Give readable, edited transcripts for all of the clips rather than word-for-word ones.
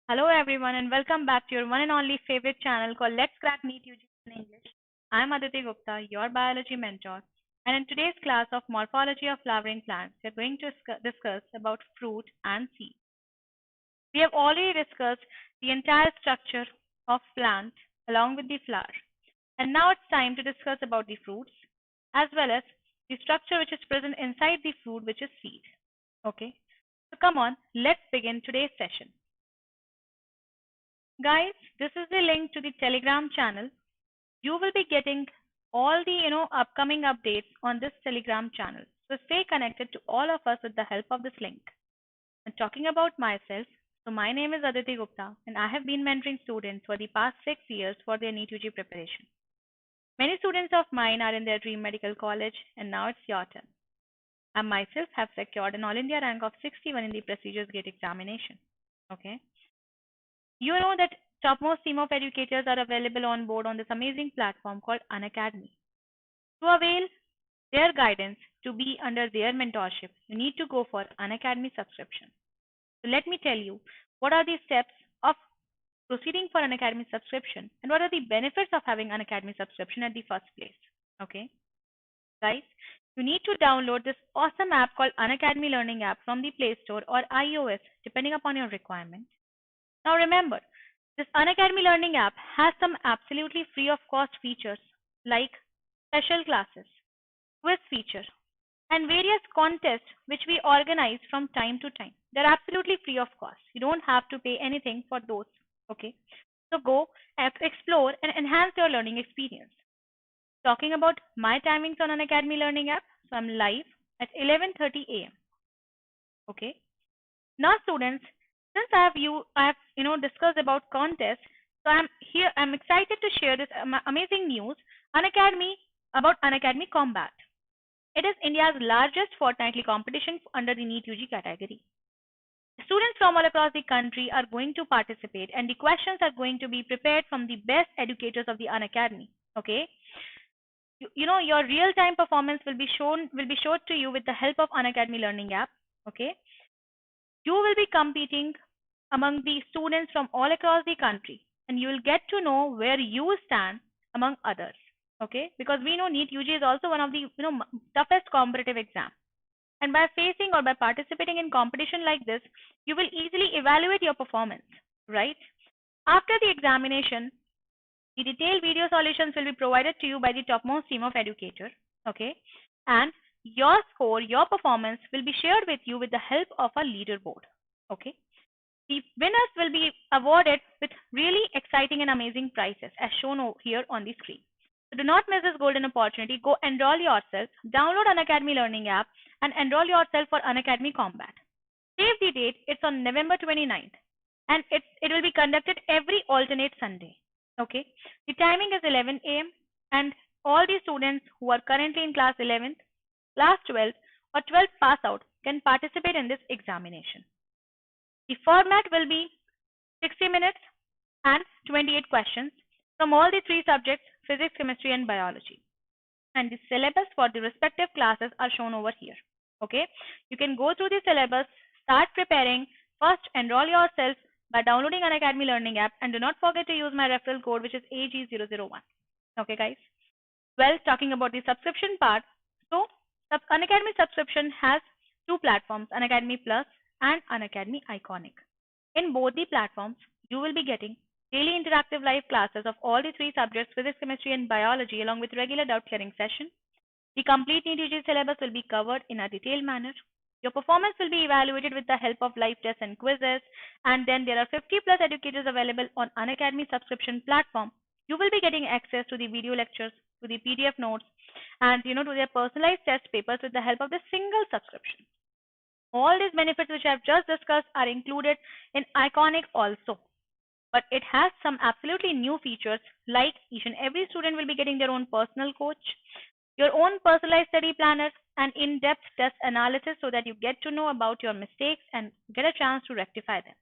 Hello everyone and welcome back to your one and only favorite channel called Let's Crack NEET UG in English. I'm Aditi Gupta, your biology mentor, and in today's class of Morphology of Flowering Plants, we're going to discuss about fruit and seed. We have already discussed the entire structure of plant along with the flower, and now it's time to discuss about the fruits as well as the structure which is present inside the fruit, which is seed. Okay, so come on, let's begin today's session. Guys, this is the link to the Telegram channel. You will be getting all the upcoming updates on this Telegram channel. So stay connected to all of us with the help of this link. And talking about myself, so my name is Aditi Gupta and I have been mentoring students for the past 6 years for their NEET UG preparation. Many students of mine are in their dream medical college and now it's your turn. I myself have secured an All India rank of 61 in the prestigious GATE examination. Okay. You know that topmost team of educators are available on board on this amazing platform called Unacademy. To avail their guidance, to be under their mentorship, you need to go for Unacademy subscription. So let me tell you what are the steps of proceeding for Unacademy subscription and what are the benefits of having Unacademy subscription at the first place. Okay, guys, you need to download this awesome app called Unacademy Learning App from the Play Store or iOS, depending upon your requirement. Now remember, this Unacademy Learning app has some absolutely free of cost features like special classes, quiz feature, and various contests which we organize from time to time. They're absolutely free of cost. You don't have to pay anything for those. Okay. So go explore and enhance your learning experience. Talking about my timings on Unacademy Learning app, so I'm live at 11:30 a.m. Okay. Now, students, since I have discussed about contests, so I'm excited to share this amazing news Unacademy about Unacademy Combat. It is India's largest fortnightly competition under the NEET UG category. Students from all across the country are going to participate, and the questions are going to be prepared from the best educators of the Unacademy. Okay, your real-time performance will be shown to you with the help of Unacademy Learning app. Okay, you will be competing among the students from all across the country and you will get to know where you stand among others. Okay, because we know NEET UG is also one of the toughest competitive exam, and by facing or by participating in competition like this you will easily evaluate your performance, right? After the examination, the detailed video solutions will be provided to you by the topmost team of educators. Okay, and your score, your performance will be shared with you with the help of a leaderboard. Okay, the winners will be awarded with really exciting and amazing prizes as shown here on the screen. So do not miss this golden opportunity. Go enroll yourself, download Unacademy Learning app and enroll yourself for Unacademy Combat. Save the date, it's on November 29th and it will be conducted every alternate Sunday. Okay, the timing is 11 a.m. and all the students who are currently in class 11th, class 12th or 12th pass out can participate in this examination. The format will be 60 minutes and 28 questions from all the three subjects, physics, chemistry and biology. And the syllabus for the respective classes are shown over here. Okay, you can go through the syllabus, start preparing. First, enroll yourself by downloading Unacademy Learning app and do not forget to use my referral code which is AG001. Okay guys. Well, talking about the subscription part, so Unacademy subscription has two platforms, Unacademy Plus and Unacademy Iconic. In both the platforms, you will be getting daily interactive live classes of all the three subjects, physics, chemistry and biology, along with regular doubt clearing session. The complete NEET UG syllabus will be covered in a detailed manner. Your performance will be evaluated with the help of live tests and quizzes, and then there are 50 plus educators available on Unacademy subscription platform. You will be getting access to the video lectures, to the PDF notes, and to their personalized test papers with the help of the single subscription. All these benefits which I have just discussed are included in Iconic also. But it has some absolutely new features like each and every student will be getting their own personal coach, your own personalized study planners, and in-depth test analysis so that you get to know about your mistakes and get a chance to rectify them.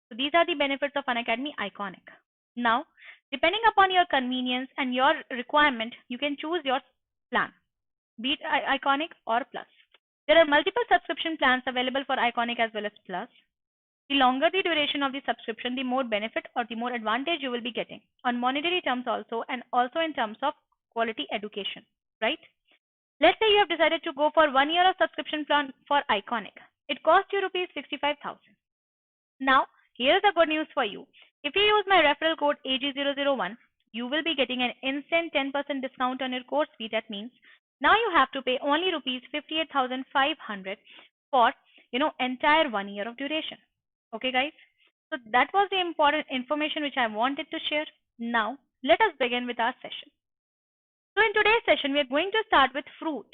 So these are the benefits of Unacademy Iconic. Now, depending upon your convenience and your requirement, you can choose your plan, be it Iconic or Plus. There are multiple subscription plans available for Iconic as well as Plus. The longer the duration of the subscription, the more benefit or the more advantage you will be getting on monetary terms also, and also in terms of quality education, right? Let's say you have decided to go for 1 year of subscription plan for Iconic. It costs you rupees 65,000. Now, here's the good news for you. If you use my referral code AG001, you will be getting an instant 10% discount on your course fee. That means now you have to pay only rupees 58,500 for entire 1 year of duration. Okay, guys. So that was the important information which I wanted to share. Now, let us begin with our session. So in today's session, we are going to start with fruit.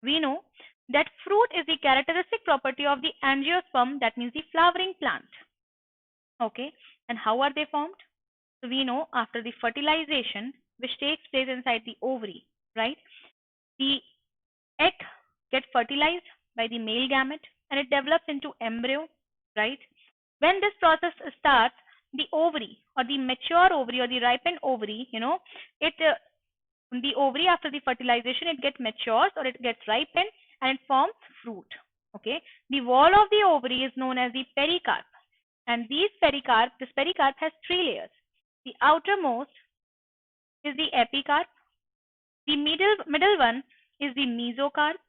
We know that fruit is the characteristic property of the angiosperm, that means the flowering plant. Okay, and how are they formed? So we know after the fertilization, which takes place inside the ovary, right? The egg gets fertilized by the male gamete and it develops into embryo, right? When this process starts, the ovary or the mature ovary or the ripened ovary, the ovary after the fertilization, it gets matures or it gets ripened and it forms fruit. Okay, the wall of the ovary is known as the pericarp, and this pericarp has 3 layers. The outermost is the epicarp, the middle one is the mesocarp,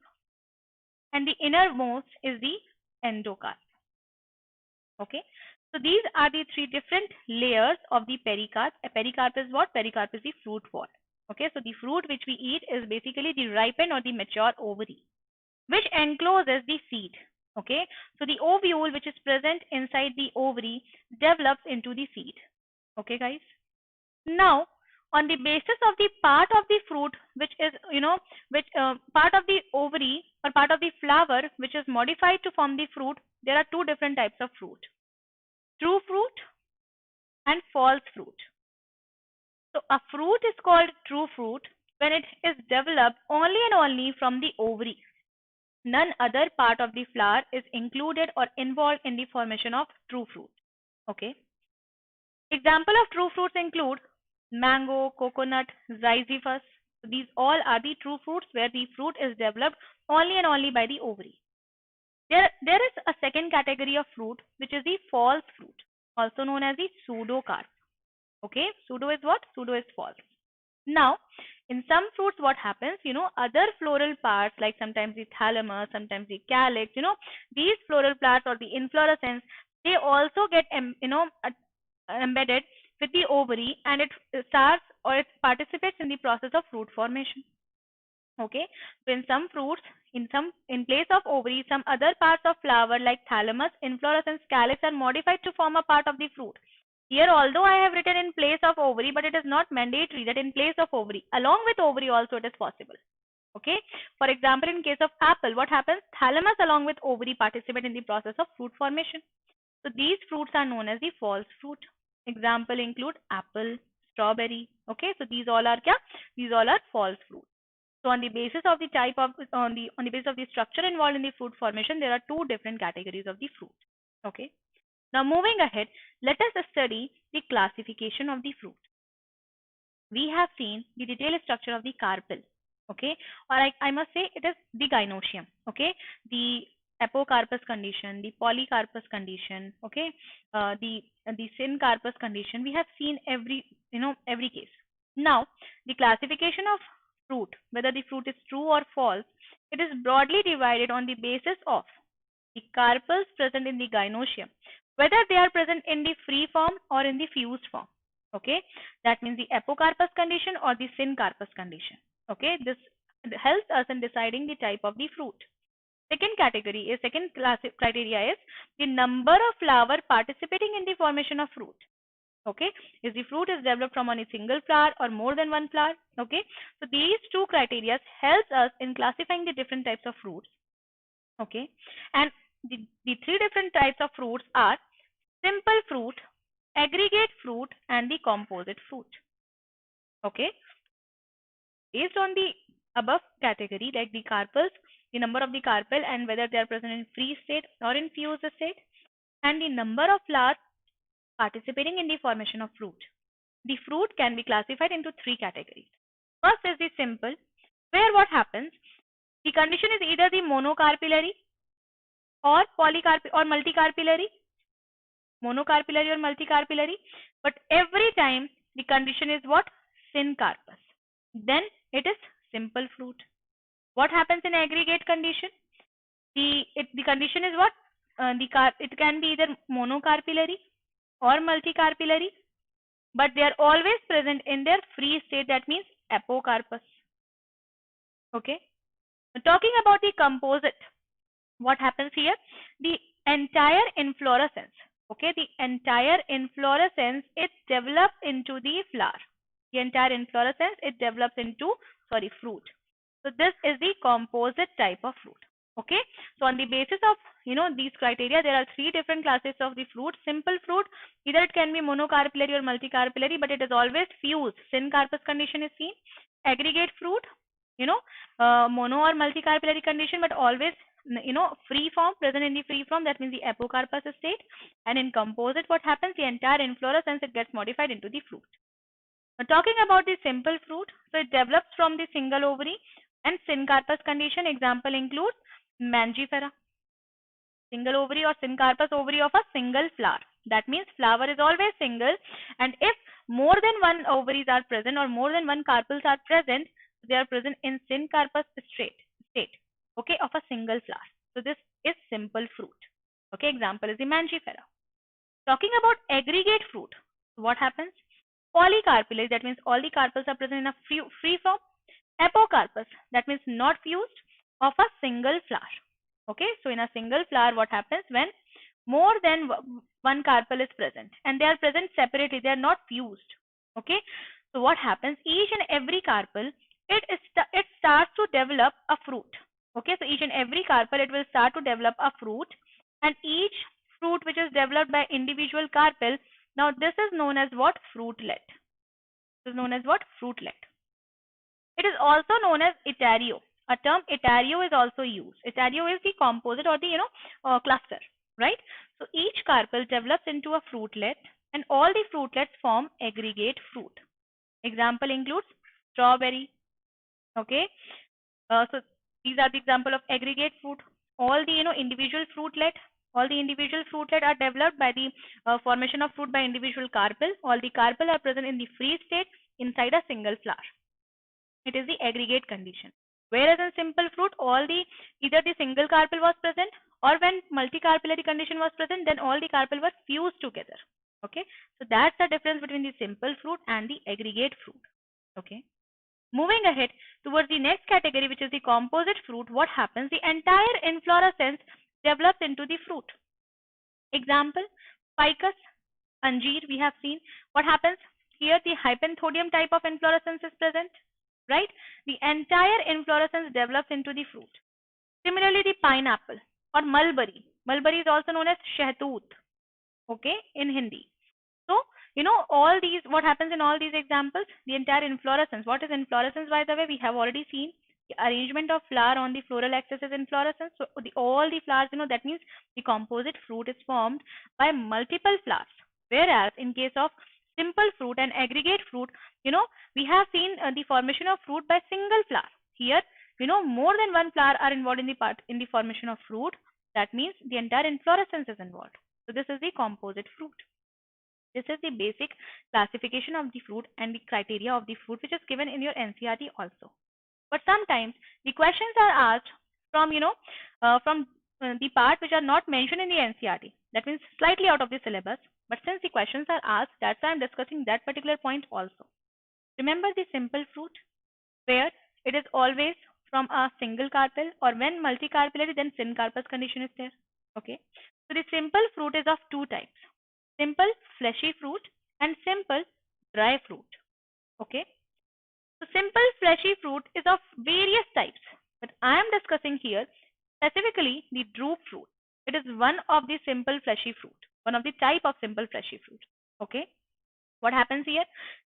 and the innermost is the endocarp. Okay, so these are the 3 different layers of the pericarp. A pericarp is what? Pericarp is the fruit wall. Okay, so the fruit which we eat is basically the ripened or the mature ovary, which encloses the seed. Okay, so the ovule which is present inside the ovary develops into the seed. Okay, guys. Now, on the basis of the part of the fruit which is, part of the ovary or part of the flower which is modified to form the fruit, there are 2 different types of fruit: true fruit and false fruit. So a fruit is called true fruit when it is developed only and only from the ovary. None other part of the flower is included or involved in the formation of true fruit. Okay. Example of true fruits include mango, coconut, ziziphus. So these all are the true fruits where the fruit is developed only and only by the ovary. There is a second category of fruit which is the false fruit, also known as the pseudocarp. Okay, pseudo is what? Pseudo is false. Now, in some fruits, what happens, other floral parts, like sometimes the thalamus, sometimes the calyx, these floral parts or the inflorescence, they also get, embedded with the ovary, and it starts or it participates in the process of fruit formation. Okay, so in some fruits, in place of ovary, some other parts of flower like thalamus, inflorescence, calyx are modified to form a part of the fruit. Here, although I have written in place of ovary, but it is not mandatory that in place of ovary. Along with ovary also it is possible. Okay. For example, in case of apple, what happens? Thalamus along with ovary participate in the process of fruit formation. So these fruits are known as the false fruit. Example include apple, strawberry. Okay. So these all are kya? These all are false fruit. So on the basis of the type of on the basis of the structure involved in the fruit formation, there are 2 different categories of the fruit. Okay. Now moving ahead, let us study the classification of the fruit. We have seen the detailed structure of the carpel, okay, or I must say it is the gynoecium, okay, the apocarpus condition, the polycarpus condition, okay, the syncarpus condition. We have seen every case. Now the classification of fruit, whether the fruit is true or false, it is broadly divided on the basis of the carpels present in the gynoecium, whether they are present in the free form or in the fused form. Okay, that means the apocarpus condition or the syncarpus condition. Okay, this helps us in deciding the type of the fruit. Second criteria is the number of flower participating in the formation of fruit. Okay, if the fruit is developed from only single flower or more than one flower. Okay, so these 2 criteria helps us in classifying the different types of fruits. Okay, and the 3 different types of fruits are simple fruit, aggregate fruit, and the composite fruit. Okay, based on the above category, like the carpels, the number of the carpel and whether they are present in free state or in fused state, and the number of flowers participating in the formation of fruit. The fruit can be classified into 3 categories. First is the simple, where what happens, the condition is either the monocarpillary or multicarpillary, monocarpillary or multicarpillary, but every time the condition is what? Syncarpous. Then it is simple fruit. What happens in aggregate condition? The condition is what? It can be either monocarpillary or multicarpillary, but they are always present in their free state, that means apocarpus. Okay. Talking about the composite, what happens here? The entire inflorescence, okay, the entire inflorescence, it develops into the flower. The entire inflorescence, it develops into, fruit. So this is the composite type of fruit. Okay. So on the basis of, these criteria, there are three different classes of the fruit. Simple fruit, either it can be monocarpillary or multicarpillary, but it is always fused. Syncarpous condition is seen. Aggregate fruit, mono or multicarpillary condition, but always, free form, present in the free form, that means the apocarpus state. And in composite, what happens? The entire inflorescence, it gets modified into the fruit. Now talking about the simple fruit, so it develops from the single ovary and syncarpous condition. Example includes mangifera. Single ovary or syncarpous ovary of a single flower. That means flower is always single, and if more than one ovaries are present or more than one carpels are present, they are present in syncarpous state, okay, of a single flower. So this is simple fruit. Okay, example is the mangifera. Talking about aggregate fruit, what happens? Polycarpillary, that means all the carpels are present in a free form. Apocarpus, that means not fused, of a single flower. Okay, so in a single flower, what happens when more than one carpel is present and they are present separately, they are not fused. Okay, so what happens? Each and every carpel, it starts to develop a fruit. Okay, so each and every carpel, it will start to develop a fruit, and each fruit which is developed by individual carpel, now this is known as what? Fruitlet. This is known as what? Fruitlet. It is also known as etario. A term etario is also used. Etario is the composite or the cluster, right? So each carpel develops into a fruitlet, and all the fruitlets form aggregate fruit. Example includes strawberry. Okay, so these are the example of aggregate fruit. All the individual fruitlet, are developed by the formation of fruit by individual carpel. All the carpel are present in the free state inside a single flower. It is the aggregate condition. Whereas in simple fruit, either the single carpel was present, or when multicarpillary condition was present, then all the carpel were fused together. Okay, so that's the difference between the simple fruit and the aggregate fruit. Okay, moving ahead towards the next category, which is the composite fruit. What happens? The entire inflorescence develops into the fruit. Example, ficus, anjeer, we have seen. What happens? Here the hypenthodium type of inflorescence is present, right? The entire inflorescence develops into the fruit. Similarly, the pineapple or mulberry. Mulberry is also known as shahtoot, okay, in Hindi. So, all these, what happens in all these examples? The entire inflorescence. What is inflorescence, by the way? We have already seen the arrangement of flower on the floral axis is inflorescence. So, all the flowers, that means the composite fruit is formed by multiple flowers. Whereas, in case of simple fruit and aggregate fruit, we have seen the formation of fruit by single flower. Here, more than one flower are involved in the formation of fruit. That means the entire inflorescence is involved. So this is the composite fruit. This is the basic classification of the fruit and the criteria of the fruit, which is given in your NCERT also. But sometimes the questions are asked from the part which are not mentioned in the NCERT. That means slightly out of the syllabus. But since the questions are asked, that's why I'm discussing that particular point also. Remember the simple fruit, where it is always from a single carpel, or when multicarpillary, then syncarpous condition is there. Okay. So the simple fruit is of two types: simple fleshy fruit and simple dry fruit. Okay. So simple fleshy fruit is of various types, but I am discussing here specifically the drupe fruit. It is one of the simple fleshy fruit, one of the type of simple fleshy fruit. Okay. What happens here?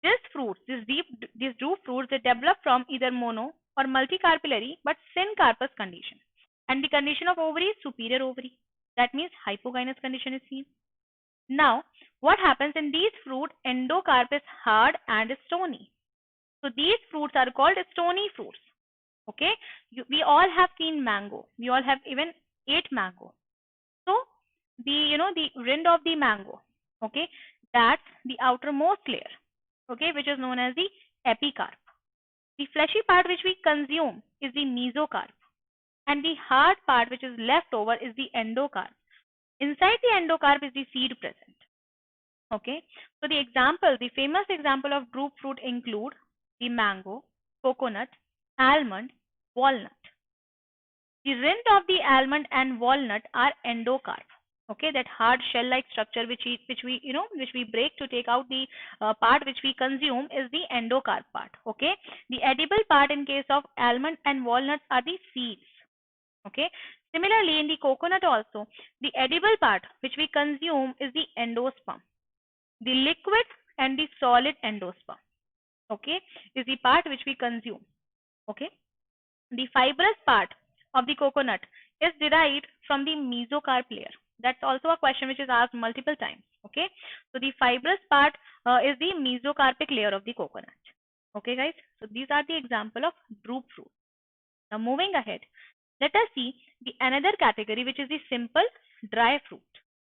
These drupe fruits, they develop from either mono or multicarpillary but syncarpous condition, and the condition of ovary is superior ovary. That means hypogynous condition is seen. Now, what happens in these fruit? Endocarp is hard and stony. So these fruits are called stony fruits. Okay, we all have seen mango. We all have even ate mango. So the rind of the mango. Okay, that's the outermost layer. Okay, which is known as the epicarp. The fleshy part which we consume is the mesocarp, and the hard part which is left over is the endocarp. Inside the endocarp is the seed present. Okay, so the famous example of drupe fruit include the mango, coconut, almond, walnut. The rind of the almond and walnut are endocarp. Okay, that hard shell-like structure which we break to take out the part which we consume is the endocarp part. Okay, the edible part in case of almond and walnuts are the seeds. Okay, similarly in the coconut also, the edible part which we consume is the endosperm. The liquid and the solid endosperm, okay, is the part which we consume. Okay, the fibrous part of the coconut is derived from the mesocarp layer. That's also a question which is asked multiple times. Okay, so the fibrous part is the mesocarpic layer of the coconut. Okay, guys. So these are the example of drupe fruit. Now moving ahead, let us see the another category which is the simple dry fruit.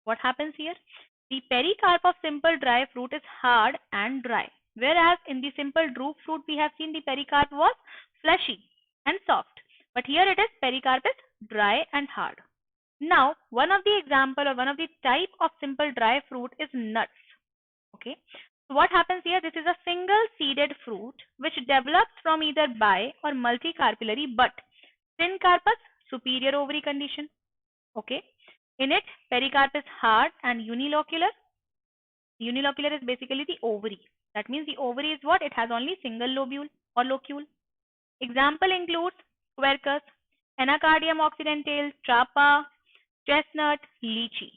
What happens here? The pericarp of simple dry fruit is hard and dry, whereas in the simple drupe fruit we have seen the pericarp was fleshy and soft, but here it is pericarp is dry and hard. Now one of the example or one of the type of simple dry fruit is nuts. Okay, so what happens here? This is a single seeded fruit which develops from either bi or multicarpillary but syncarpous superior ovary condition. Okay, in it pericarp is hard and unilocular. Unilocular is basically the ovary. That means the ovary is what? It has only single lobule or locule. Example includes quercus, Anacardium occidentale, trapa, chestnut, lychee.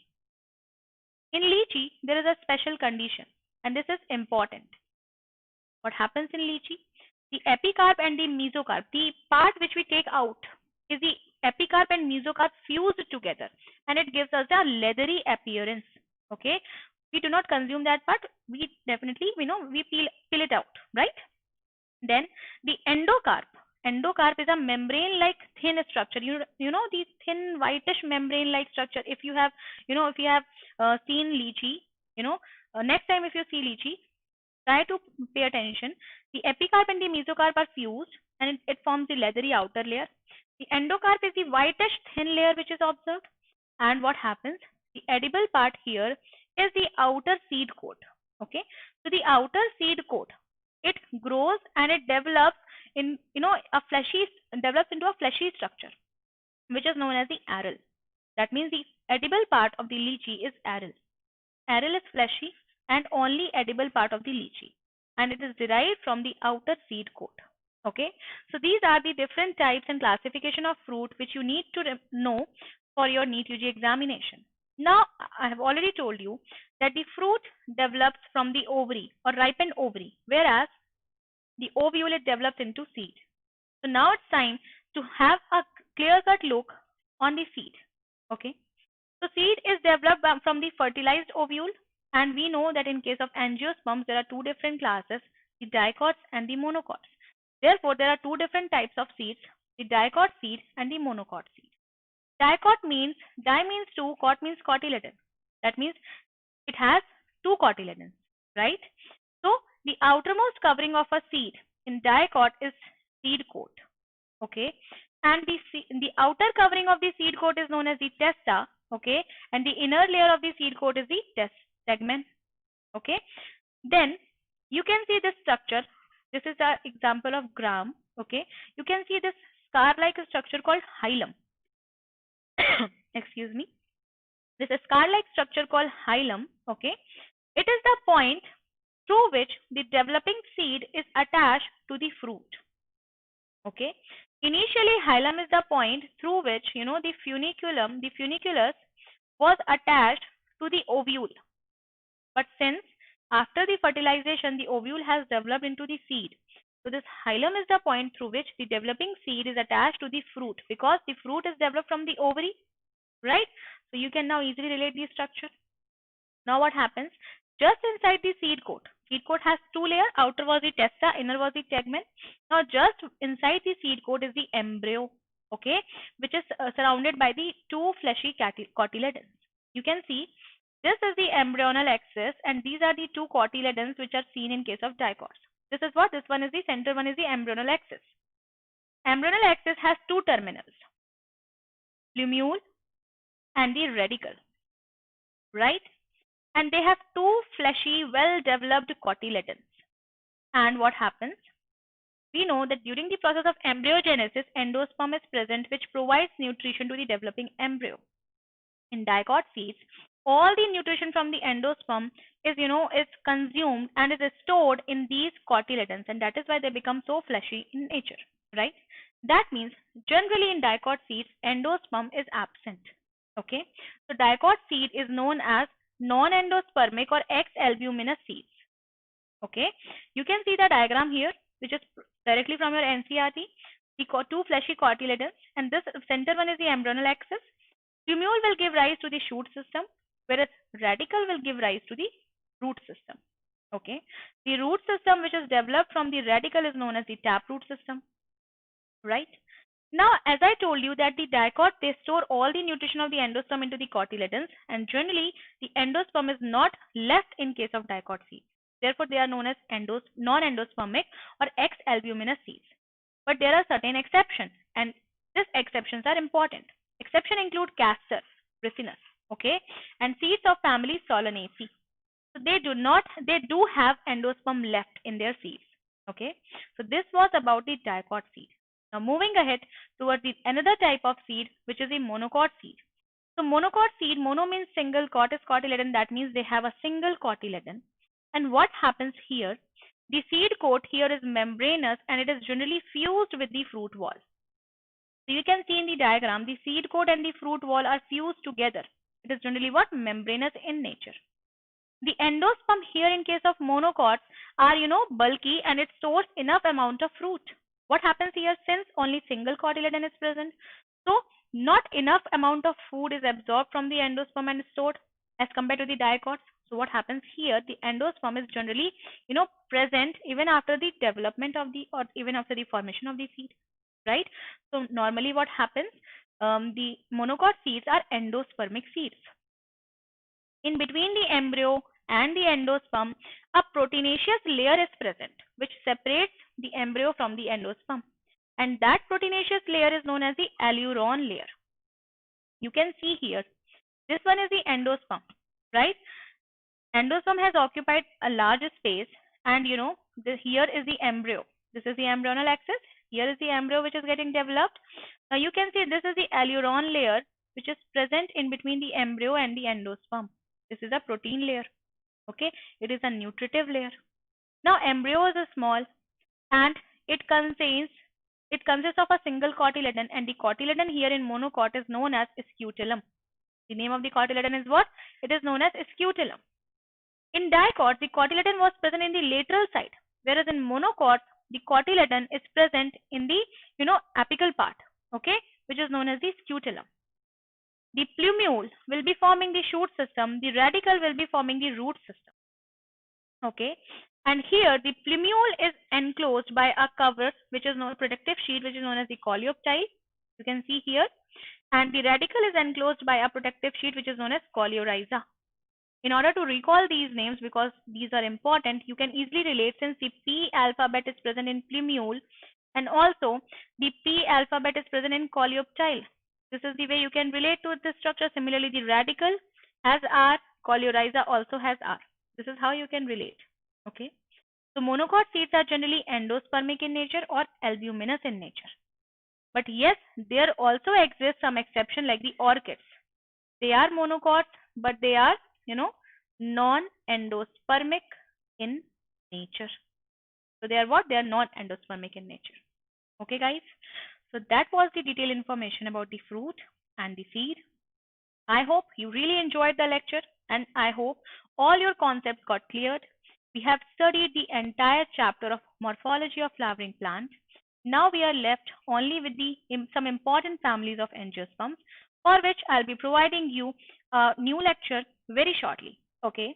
In lychee, there is a special condition, and this is important. What happens in lychee? The epicarp and the mesocarp, the part which we take out is the epicarp and mesocarp fused together, and it gives us a leathery appearance. Okay, we do not consume that part. We definitely, we peel it out, right? Then the endocarp. Endocarp is a membrane-like thin structure. You know the thin whitish membrane-like structure. If you have seen lychee, next time if you see lychee, try to pay attention. The epicarp and the mesocarp are fused, and it forms the leathery outer layer. The endocarp is the whitish thin layer which is observed. And what happens? The edible part here is the outer seed coat. Okay, so the outer seed coat, it grows and it develops in a fleshy develops into a fleshy structure which is known as the aril. That means the edible part of the lychee is aril. Aril is fleshy and only edible part of the lychee, and it is derived from the outer seed coat. Okay, so these are the different types and classification of fruit which you need to know for your NEET UG examination. Now, I have already told you that the fruit develops from the ovary or ripened ovary, whereas the ovule it develops into seed. So now it's time to have a clear-cut look on the seed. Okay, so seed is developed from the fertilized ovule, and we know that in case of angiosperms there are two different classes, the dicots and the monocots. Therefore, there are two different types of seeds, the dicot seed and the monocot seed. Dicot means, di means two, cot means cotyledon. That means it has two cotyledons, right? So the outermost covering of a seed in dicot is seed coat. Okay, and the outer covering of the seed coat is known as the testa. Okay, and the inner layer of the seed coat is the tegmen. Okay, then you can see this structure. This is an example of gram. Okay, you can see this scar-like structure called hilum. Excuse me. This scar-like structure called hilum. Okay, it is the point through which the developing seed is attached to the fruit. Okay, initially hilum is the point through which the funiculus was attached to the ovule. But since after the fertilization the ovule has developed into the seed, so this hilum is the point through which the developing seed is attached to the fruit, because the fruit is developed from the ovary, right? So you can now easily relate the structure. Now what happens? Just inside the seed coat has two layers. Outer was the testa, inner was the tegmen. Now just inside the seed coat is the embryo, okay, which is surrounded by the two fleshy cotyledons. You can see this is the embryonal axis and these are the two cotyledons which are seen in case of dicots. This is what? This one is the center one is the embryonal axis. Embryonal axis has two terminals, plumule and the radicle, right? And they have two fleshy, well-developed cotyledons. And what happens? We know that during the process of embryogenesis, endosperm is present which provides nutrition to the developing embryo. In dicot seeds, all the nutrition from the endosperm is consumed and is stored in these cotyledons, and that is why they become so fleshy in nature, right? That means generally in dicot seeds, endosperm is absent. Okay, so dicot seed is known as non-endospermic or X-albuminous seeds. Okay, you can see the diagram here, which is directly from your NCERT. The two fleshy cotyledons, and this center one is the embryonal axis. Plumule will give rise to the shoot system, whereas radicle will give rise to the root system. Okay, the root system which is developed from the radicle is known as the taproot system, right? Now, as I told you that the dicot, they store all the nutrition of the endosperm into the cotyledons, and generally the endosperm is not left in case of dicot seeds. Therefore, they are known as non-endospermic or X-albuminous seeds. But there are certain exceptions, and these exceptions are important. Exceptions include castor, ricinus, okay, and seeds of family Solanaceae. So they do have endosperm left in their seeds, okay. So this was about the dicot seed. Now moving ahead towards another type of seed, which is the monocot seed. So monocot seed, mono means single, cot is cotyledon, that means they have a single cotyledon. And what happens here? The seed coat here is membranous and it is generally fused with the fruit wall. So you can see in the diagram, the seed coat and the fruit wall are fused together. It is generally what? Membranous in nature. The endosperm here in case of monocots are, bulky and it stores enough amount of fruit. What happens here? Since only single cotyledon is present, so not enough amount of food is absorbed from the endosperm and stored as compared to the dicots. So what happens here? The endosperm is generally, present even after the development of the, or even after the formation of the seed, right? So normally what happens? The monocot seeds are endospermic seeds. In between the embryo and the endosperm, a proteinaceous layer is present, which separates the embryo from the endosperm. And that proteinaceous layer is known as the aleuron layer. You can see here, this one is the endosperm, right? Endosperm has occupied a large space, and here is the embryo. This is the embryonal axis. Here is the embryo which is getting developed. Now you can see this is the aleuron layer which is present in between the embryo and the endosperm. This is a protein layer. Okay, it is a nutritive layer. Now embryo is small and it consists of a single cotyledon, and the cotyledon here in monocot is known as scutellum. The name of the cotyledon is what? It is known as scutellum. In dicot, the cotyledon was present in the lateral side, whereas in monocot, the cotyledon is present in the apical part, okay, which is known as the scutellum. The plumule will be forming the shoot system, the radicle will be forming the root system, okay. And here the plumule is enclosed by a cover which is known as protective sheet, which is known as the coleoptile. You can see here, and the radicle is enclosed by a protective sheet which is known as coleorhiza. In order to recall these names, because these are important, you can easily relate since the P alphabet is present in plumule and also the P alphabet is present in coleoptile. This is the way you can relate to this structure. Similarly, the radicle has R, coleorhiza also has R. This is how you can relate. Okay. So monocot seeds are generally endospermic in nature or albuminous in nature. But yes, there also exists some exception like the orchids. They are monocots, but they are non-endospermic in nature. So they are what? They are non-endospermic in nature. Okay, guys. So that was the detailed information about the fruit and the seed. I hope you really enjoyed the lecture, and I hope all your concepts got cleared. We have studied the entire chapter of morphology of flowering plants. Now we are left only with some important families of angiosperms, for which I'll be providing you a new lecture very shortly. Okay.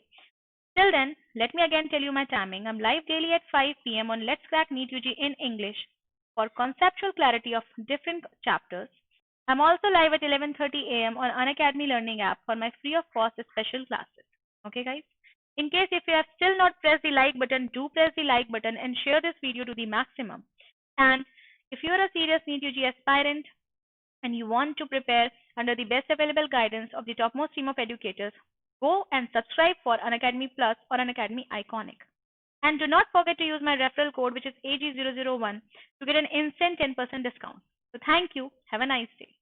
Till then, let me again tell you my timing. I'm live daily at 5 p.m. on Let's Crack NEET UG in English for conceptual clarity of different chapters. I'm also live at 11:30 a.m. on Unacademy Learning app for my free of cost special classes. Okay, guys? In case if you have still not pressed the like button, do press the like button and share this video to the maximum. And if you are a serious NEET UG aspirant and you want to prepare under the best available guidance of the topmost team of educators, go and subscribe for Unacademy Plus or Unacademy Iconic. And do not forget to use my referral code, which is AG001, to get an instant 10% discount. So thank you. Have a nice day.